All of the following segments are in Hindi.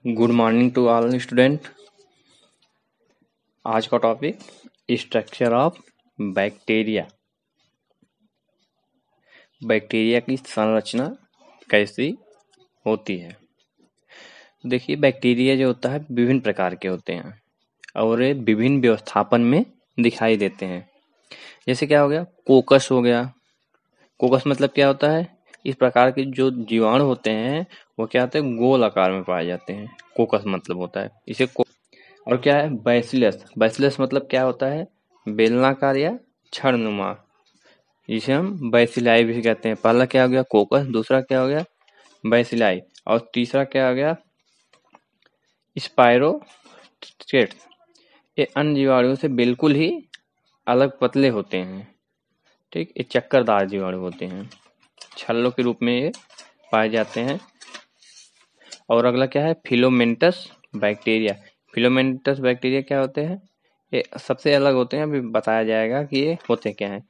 Good morning to all student. आज का topic structure of bacteria. Bacteria की संरचना कैसी होती है। देखिए, बैक्टीरिया जो होता है विभिन्न प्रकार के होते हैं और ये विभिन्न व्यवस्थापन में दिखाई देते हैं। जैसे क्या हो गया, कोकस हो गया। कोकस मतलब क्या होता है, इस प्रकार के जो जीवाणु होते हैं वो क्या होते हैं, गोल आकार में पाए जाते हैं। कोकस मतलब होता है इसे और क्या है, बैसिलस। बैसिलस मतलब क्या होता है, बेलनाकार या छड़नुमा, जिसे हम बैसिलाई भी कहते हैं। पहला क्या हो गया, कोकस। दूसरा क्या हो गया, बैसिलाई। और तीसरा क्या हो गया, स्पाइरोचेट्स। ये अन्य जीवाणुओं से बिल्कुल ही अलग पतले होते हैं। ठीक, ये चक्करदार जीवाणु होते हैं, छल्लों के रूप में ये पाए जाते हैं। और अगला क्या है, फिलोमेंटस बैक्टीरिया। फिलोमेंटस बैक्टीरिया क्या होते हैं, ये सबसे अलग होते हैं। अभी बताया जाएगा कि ये होते क्या हैं।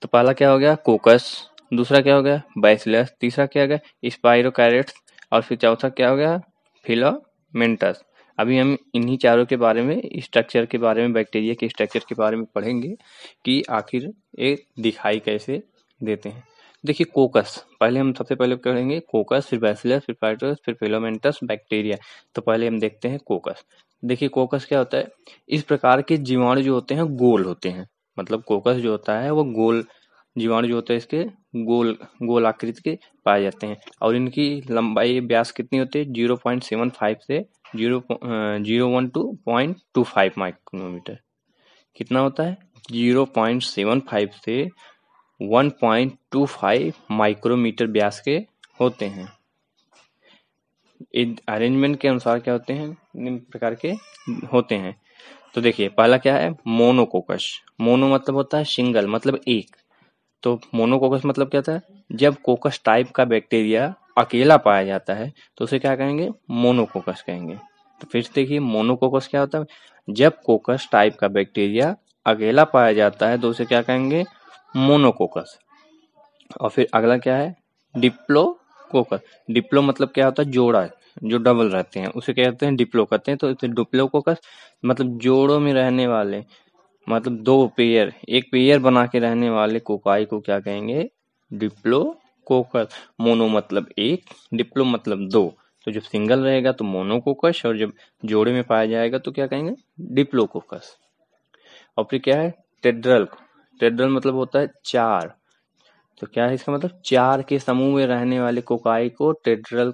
तो पहला क्या हो गया, कोकस। दूसरा क्या हो गया, बैसिलस। तीसरा क्या हो गया, स्पाइरोकैरेट्स। और फिर चौथा क्या हो गया, फिलोमेंटस। अभी हम इन्हीं चारों के बारे में, स्ट्रक्चर के बारे में, बैक्टीरिया के स्ट्रक्चर के बारे में पढ़ेंगे कि आखिर ये दिखाई कैसे देते हैं। देखिए, कोकस पहले हम सबसे पहले करेंगे, कोकस, फिर बैसिलस, फिर फाइटोस, फिर फिलोमेंटस बैक्टीरिया। तो पहले हम देखते हैं कोकस। देखिए, कोकस क्या होता है, इस प्रकार के जीवाणु जो होते हैं गोल होते हैं। मतलब कोकस जो होता है वो गोल जीवाणु जो होते हैं, इसके गोल आकृति के पाए जाते हैं। और इनकी लंबाई, व्यास कितनी होती है, 0.75 से 0.01 टू 0.25 माइक्रोमीटर। कितना होता है, 0.75 से 1.25 माइक्रोमीटर व्यास के होते हैं। अरेंजमेंट के अनुसार क्या होते हैं, निम्न प्रकार के होते हैं। तो देखिए, पहला क्या है, मोनोकोकस। मोनो मतलब होता है सिंगल, मतलब एक। तो मोनोकोकस मतलब क्या था, जब कोकस टाइप का बैक्टीरिया अकेला पाया जाता है तो उसे क्या कहेंगे, मोनोकोकस कहेंगे। तो फिर से देखिए, मोनोकोकस क्या होता है, जब कोकस टाइप का बैक्टीरिया अकेला पाया जाता है तो उसे क्या कहेंगे, मोनोकोकस। और फिर अगला क्या है, डिप्लोकोकस। डिप्लो मतलब क्या होता है, जोड़ा, जो डबल रहते हैं उसे क्या कहते हैं, डिप्लो कहते हैं। तो इसे डिप्लोकोकस मतलब जोड़ों में रहने वाले, मतलब दो पेयर, एक पेयर बना के रहने वाले कोकाई को क्या कहेंगे, डिप्लोकोकस। मोनो मतलब एक, डिप्लो मतलब दो। तो जब सिंगल रहेगा तो मोनोकोकस, और जब जोड़े में पाया जाएगा तो क्या कहेंगे, डिप्लोकोकस। और फिर क्या है, टेड्रल। टेड्रल मतलब होता है चार। तो क्या है इसका मतलब, चार के समूह में रहने वाले कोकाई को टेड्रल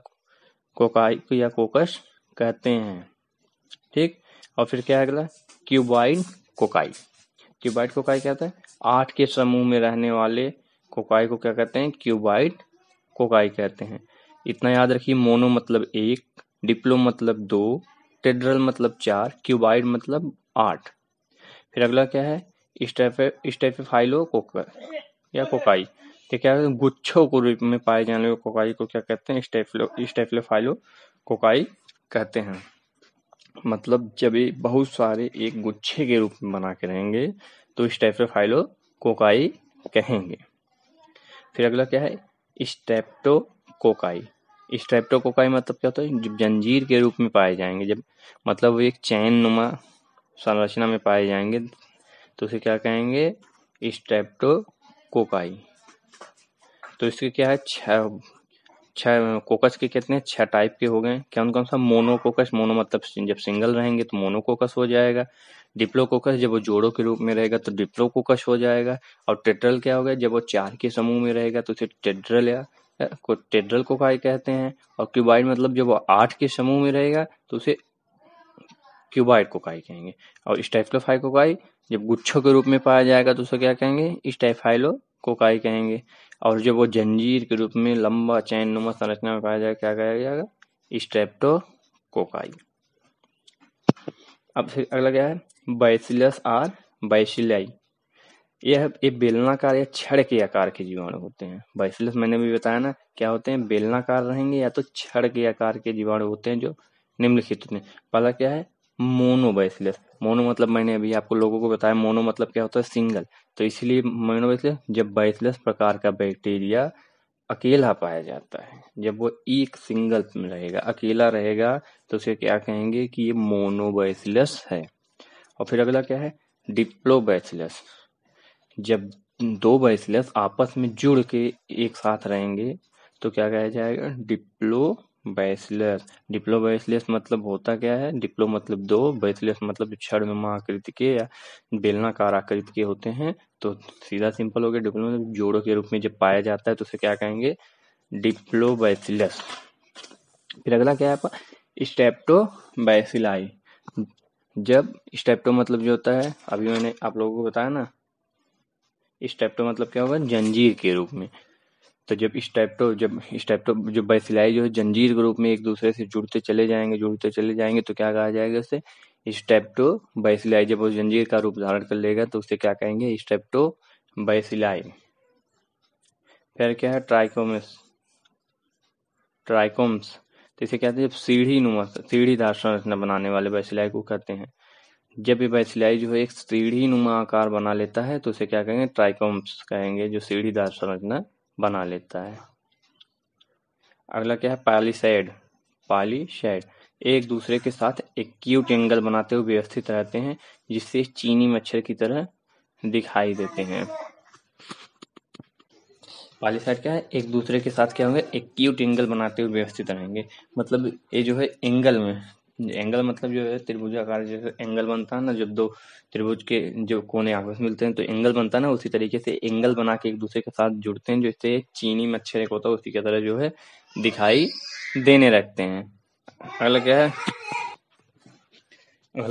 कोकाई या कोकस कहते हैं। ठीक। और फिर क्या है अगला, क्यूबाइड कोकाई। क्यूबाइड कोकाई क्या होता है, 8 के समूह में रहने वाले कोकाई को क्या कहते हैं, क्यूबाइड कोकाई कहते हैं। इतना याद रखिए, मोनो मतलब एक, डिप्लो मतलब दो, टेड्रल मतलब चार, क्यूबाइड मतलब 8। फिर अगला क्या है, स्टेफाइलो कोकस या कोकाई। तो क्या है, गुच्छों के रूप में पाए जाने वाले कोकाई को क्या कहते हैं, स्टेफिलोफाइलो कोकाई कहते हैं। मतलब जब ये बहुत सारे एक गुच्छे के रूप में बना के रहेंगे तो स्टेफिलोफाइलो कोकाई कहेंगे। फिर अगला क्या है, स्ट्रेप्टोकोकाई। स्ट्रेप्टोकोकाई मतलब क्या होता है, जब जंजीर के रूप में पाए जाएंगे, जब मतलब वो एक चैन नुमा संरचना में पाए जाएंगे तो उसे क्या कहेंगे, स्ट्रेप्टोकोकाई। तो इसके क्या है, छह कोकस के कितने, 6 टाइप के हो गए। कौन कौन सा, मोनोकोकस। मोनो मतलब जब सिंगल रहेंगे तो मोनोकोकस हो जाएगा। डिप्लोकोकस जब वो जोड़ों के रूप में रहेगा तो डिप्लोकोकस हो जाएगा। और टेट्रल क्या हो गया, जब वो 4 के समूह में रहेगा तो उसे टेट्रल या टेट्रल कोकाई कहते हैं। और क्यूबाइड मतलब जब वो 8 के समूह में रहेगा तो उसे क्यूबाइड कोकाई कहेंगे। और स्टेफिलोफाइल कोकाई जब गुच्छों के रूप में पाया जाएगा तो उसे क्या कहेंगे, स्टेफाइलो कोकाई कहेंगे। और जब वो जंजीर के रूप में लंबा चैन नुमा संरचना में पाया जाएगा क्या कहा जाएगा, स्ट्रेप्टोकोकाई। अब फिर अगला क्या है, बैसिलस और बैसिलाई। यह एक बेलनाकार या छड़ के आकार के जीवाणु होते हैं। बैसिलस मैंने भी बताया ना, क्या होते हैं, बेलनाकार रहेंगे या तो छड़ के आकार के जीवाणु होते हैं जो निम्नलिखित होते हैं। पहला क्या है, मोनोबैसिलस। मोनो मतलब मैंने अभी आपको लोगों को बताया, मोनो मतलब क्या होता है, सिंगल। तो इसलिए मोनोबैसिलस, जब बैसिलस प्रकार का बैक्टीरिया अकेला पाया जाता है, जब वो एक सिंगल में रहेगा, अकेला रहेगा, तो उसे क्या कहेंगे कि ये मोनोबैसिलस है। और फिर अगला क्या है, डिप्लोबैसिलस। जब दो बैसिलस आपस में जुड़ के एक साथ रहेंगे तो क्या कहा जाएगा, डिप्लोबैसिलस। डिप्लोबैसिलस मतलब होता क्या है, डिप्लो मतलब दो, बैसिलस मतलब छद्म आकृति के या बेलनाकार आकृति के होते हैं। तो सीधा सिंपल हो गया, डिप्लो मतलब जोड़ों के रूप में जब पाया जाता है तो उसे क्या कहेंगे, डिप्लोबैसिलस। फिर अगला क्या है आपका, स्टेप्टोबैसिलाई। जब स्टेप्टो मतलब जो होता है, अभी मैंने आप लोगों को बताया ना, स्टेप्टो मतलब क्या होगा, जंजीर के रूप में। तो जब स्टेप्टो जो बैसिलाई जो है जंजीर के रूप में एक दूसरे से जुड़ते चले जाएंगे तो क्या कहा जाएगा उसे, स्टेप्टो बैसिलाई। जब वो जंजीर का रूप धारण कर लेगा तो उसे क्या कहेंगे, स्टेप्टो बैसिलाई। फिर क्या है, ट्राइकोम्स। तो इसे कहते हैं जब सीढ़ीदार संरचना बनाने वाले बैसिलाई को कहते हैं। जब ये बैसिलाई जो है एक सीढ़ी नुमा आकार बना लेता है तो उसे क्या कहेंगे, ट्राइकोम्स कहेंगे, जो सीढ़ीदार संरचना बना लेता है। अगला क्या है, पॉलीसेड। एक दूसरे के साथ एक्यूट एंगल बनाते हुए व्यवस्थित रहते हैं, जिससे चीनी मच्छर की तरह दिखाई देते हैं। पॉलीसेड क्या है, एक दूसरे के साथ क्या होंगे, एक्यूट एंगल बनाते हुए व्यवस्थित रहेंगे। मतलब ये जो है एंगल में, एंगल मतलब जो है त्रिभुजाकार, जैसे एंगल बनता है ना, जब दो त्रिभुज के जो कोने आपस में मिलते हैं तो एंगल बनता है ना, उसी तरीके से एंगल बना के एक दूसरे के साथ जुड़ते हैं, जिससे चीनी मच्छर एक होता है उसी की तरह जो है दिखाई देने लगते हैं। अगला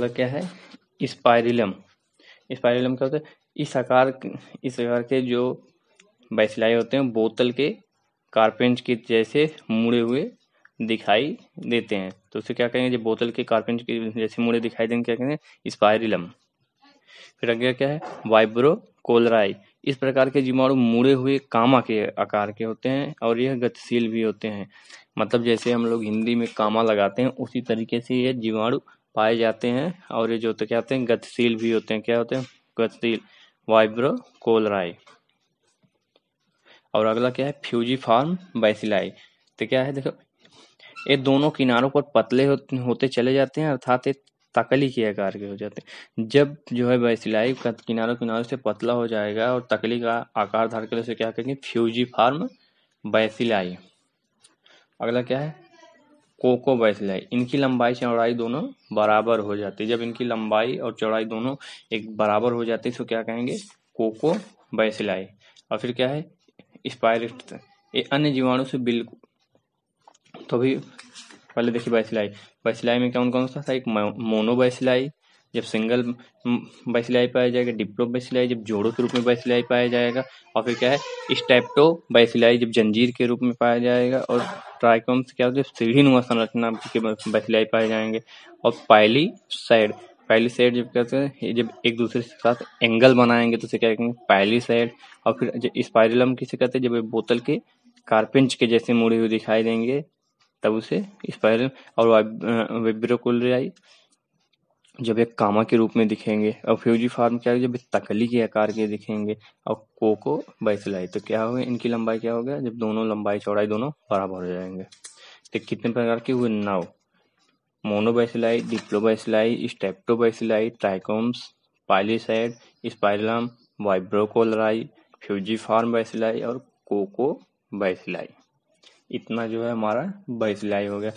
क्या है, स्पाइरिलम। स्पाइरिलम क्या होता है, इस आकार के जो बैसिलाई होते हैं बोतल के कारपेंच के जैसे मुड़े हुए दिखाई देते हैं। तो उसे क्या कहेंगे, जब बोतल के कारपेंच के जैसे मुड़े दिखाई देंगे क्या कहेंगे, स्पाइरिलम। फिर अगला क्या है, वाइब्रोकोलराई। इस प्रकार के जीवाणु मुड़े हुए कामा के आकार के होते हैं और यह गतिशील भी होते हैं। मतलब जैसे हम लोग हिंदी में कामा लगाते हैं उसी तरीके से ये जीवाणु पाए जाते हैं, और ये जो होते क्या होते हैं, गतिशील भी होते हैं। क्या होते हैं, गतिशील, वाइब्रोकोलराई। और अगला क्या है, फ्यूजीफॉर्म बैसिलाई। तो क्या है, देखो ये दोनों किनारों पर पतले होते चले जाते हैं, अर्थात ये तकली के आकार के हो जाते हैं। जब जो है बैसिलाई का किनारों से पतला हो जाएगा और तकली का आकार धारण कर उसे क्या कहेंगे, फ्यूजीफॉर्म बैसिलाई। अगला क्या है, कोको बैसिलाई। इनकी लंबाई चौड़ाई दोनों बराबर हो जाती है। जब इनकी लंबाई और चौड़ाई दोनों एक बराबर हो जाती है तो क्या कहेंगे, कोको बैसिलाई। और फिर क्या है, स्पाइरिस्ट। ये अन्य जीवाणु से बिल्कुल, तो भी पहले देखिए बैसिलाई में कौन कौन सा था, एक मोनो बैसिलाई जब सिंगल बैसिलाई पाया जाएगा, डिप्लो बैसिलाई जब जोड़ों के रूप में बैसिलाई पाया जाएगा, और फिर क्या है, स्टेप्टो बैसिलाई जब जंजीर के रूप में पाया जाएगा, और ट्राइकोम्स क्या होते हैं, सीढ़ी नुमा संरचना के बैसिलाई पाए जाएंगे। और पैलीसेड जब कहते हैं, ये जब एक दूसरे के साथ एंगल बनाएंगे तो उसे क्या कहेंगे, पैलीसेड। और फिर स्पाइरलम किसे कहते हैं, जब ये बोतल के कारपिंच के जैसे मुड़े हुए दिखाई देंगे तब उसे स्पाइरल। और वाइब्रोकोलराई जब एक कामा के रूप में दिखेंगे। और फ्यूजीफॉर्म क्या है, जब तकली के आकार के दिखेंगे। और कोको बैसिलाई तो क्या होगा, इनकी लंबाई क्या होगा, जब दोनों लंबाई चौड़ाई दोनों बराबर हो जाएंगे। तो कितने प्रकार के हुए, 9। मोनोबैसिलाई, डिप्लोबैसिलाई, स्टेप्टोबैसिलाई, ट्राइकोम्स, पाइलीसाइड, स्पाइरलम, वाइब्रोकोलराई, फ्यूजीफॉर्म बैसिलाई और कोको बैसिलाई। इतना जो है हमारा बैसिलाई हो गया।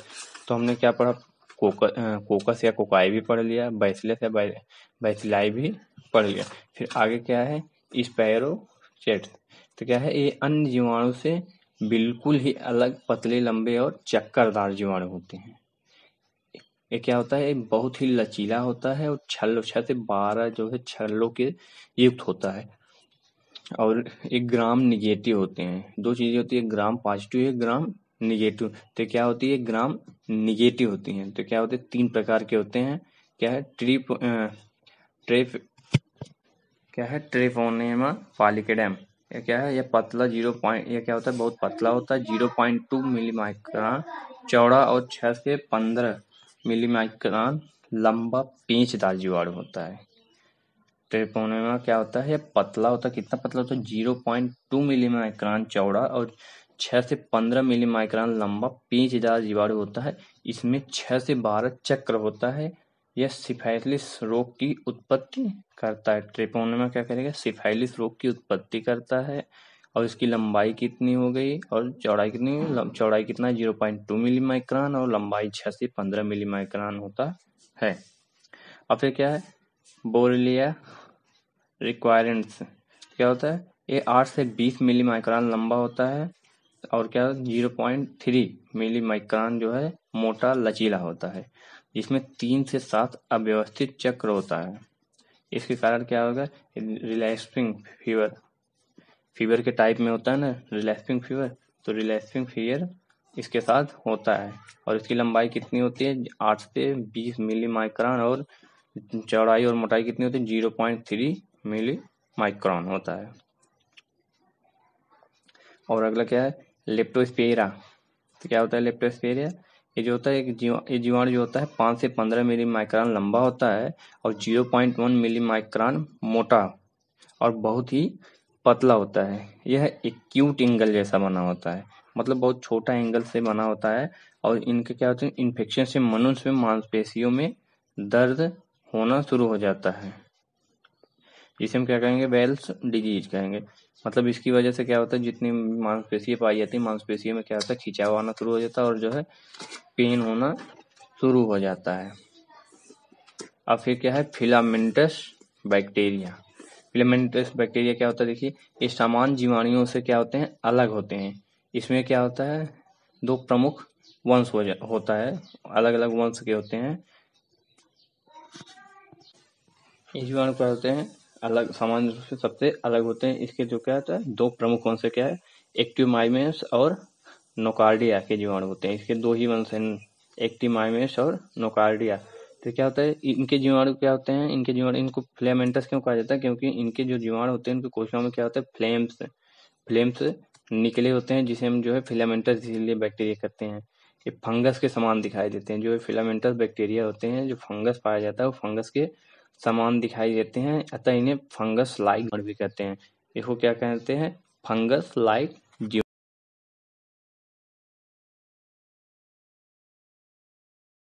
तो हमने क्या पढ़ा, कोकस या कोकाई भी पढ़ लिया, बैसिलस या बैसिलाई भी पढ़ लिया। फिर आगे क्या है, स्पैरोचेट्स। तो क्या है, ये अन्य जीवाणु से बिल्कुल ही अलग पतले, लंबे और चक्करदार जीवाणु होते हैं। ये क्या होता है, बहुत ही लचीला होता है और 6 से 12 जो है छल्लों के युक्त होता है। और एक ग्राम निगेटिव होते हैं। दो चीजें होती है, ग्राम पॉजिटिव है, ग्राम निगेटिव। तो क्या होती है, ग्राम निगेटिव होती हैं। तो क्या होते हैं, 3 प्रकार के होते हैं। क्या है, ट्रेपोनेमा पॉलिकेडम। ये क्या है, यह पतला 0. यह क्या होता है, बहुत पतला होता है, 0.2 मिलीमाइक्रोन चौड़ा और 6 से 15 मिलीमाइक्रोन लंबा पेंचदार जीवाणु होता है। ट्रेपोनेमा क्या होता है, यह पतला होता है, कितना पतला होता है, 0.2 मिलीमाइक्रोन चौड़ा और 6 से 15 मिली माइक्रोन लंबा पेचदार जीवाणु होता है। इसमें 6 से 12 चक्र होता है। यह सिफाइलिस रोग की उत्पत्ति करता है। ट्रिपोनेमा क्या करेगा? सिफाइलिस रोग की उत्पत्ति करता है। और इसकी लंबाई कितनी हो गई और चौड़ाई कितनी? चौड़ाई कितना है? 0.2 मिली माइक्रोन और लंबाई 6 से 15 मिली माइक्रोन होता है। अब फिर क्या है? बोरेलिया रिक्वायरेंट्स क्या होता है? ये 8 से 20 मिली माइक्रोन लंबा होता है और क्या 0.3 मिली माइक्रोन जो है मोटा लचीला होता है, जिसमें 3 से 7 अव्यवस्थित चक्र होता है। इसके कारण क्या होगा? रिलैक्सिंग फीवर के टाइप में होता है ना रिलैक्सिंग फीवर, तो रिलैक्सिंग फीवर इसके साथ होता है। और इसकी लंबाई कितनी होती है? 8 से 20 मिली माइक्रोन और चौड़ाई और मोटाई कितनी होती है? 0.3 मिली माइक्रोन होता है। और अगला क्या है? लेप्टोस्पिरा। तो क्या होता है लेप्टोस्पिरा? ये जो होता है ये जीवाणु जो होता है 5 से 15 मिली माइक्रोन लंबा होता है और 0.1 मिली माइक्रोन मोटा और बहुत ही पतला होता है। यह एक्यूट एंगल जैसा बना होता है, मतलब बहुत छोटा एंगल से बना होता है। और इनके क्या होते हैं? इन्फेक्शन से मनुष्य में मांसपेशियों में दर्द होना शुरू हो जाता है, जिसे हम क्या कहेंगे? वेल्स डिजीज कहेंगे। मतलब इसकी वजह से क्या होता है? जितनी मांसपेशियां पाई जाती है, मांसपेशियों में क्या होता है? खिंचाव आना शुरू हो जाता है और जो है पेन होना शुरू हो जाता है। अब फिर क्या है? Filamentous bacteria. फिलामेंटस बैक्टीरिया क्या होता है? देखिए, ये सामान्य जीवाणुओं से क्या होते हैं? अलग होते हैं। इसमें क्या होता है? 2 प्रमुख वंश होता है, अलग अलग वंश के होते हैं। ये जीवाणु क्या होते हैं? अलग, सामान्य रूप से सबसे अलग होते हैं। इसके जो क्या होता है? 2 प्रमुख वंश क्या है? एक्टिमाइमेस और नोकार्डिया के जीवाणु होते हैं। इसके 2 ही वंश हैं, एक्टिमाइमेस और नोकार्डिया। तो क्या होता है? इनके जीवाणु क्या होते हैं? इनके जीवाणु, इनको फिलामेंटस क्यों कहा जाता है? क्योंकि इनके जो जीवाणु होते हैं उनके कोशिकाओं में क्या होता है? फ्लेम्स निकले होते हैं, जिसे हम जो है फिलामेंटस इसीलिए बैक्टीरिया कहते हैं। ये फंगस के समान दिखाई देते हैं। जो फिलामेंटस बैक्टीरिया होते हैं, जो फंगस पाया जाता है, वो फंगस के समान दिखाई देते हैं, अतः इन्हें फंगस लाइक भी कहते हैं। इसको क्या कहते हैं? Fungus like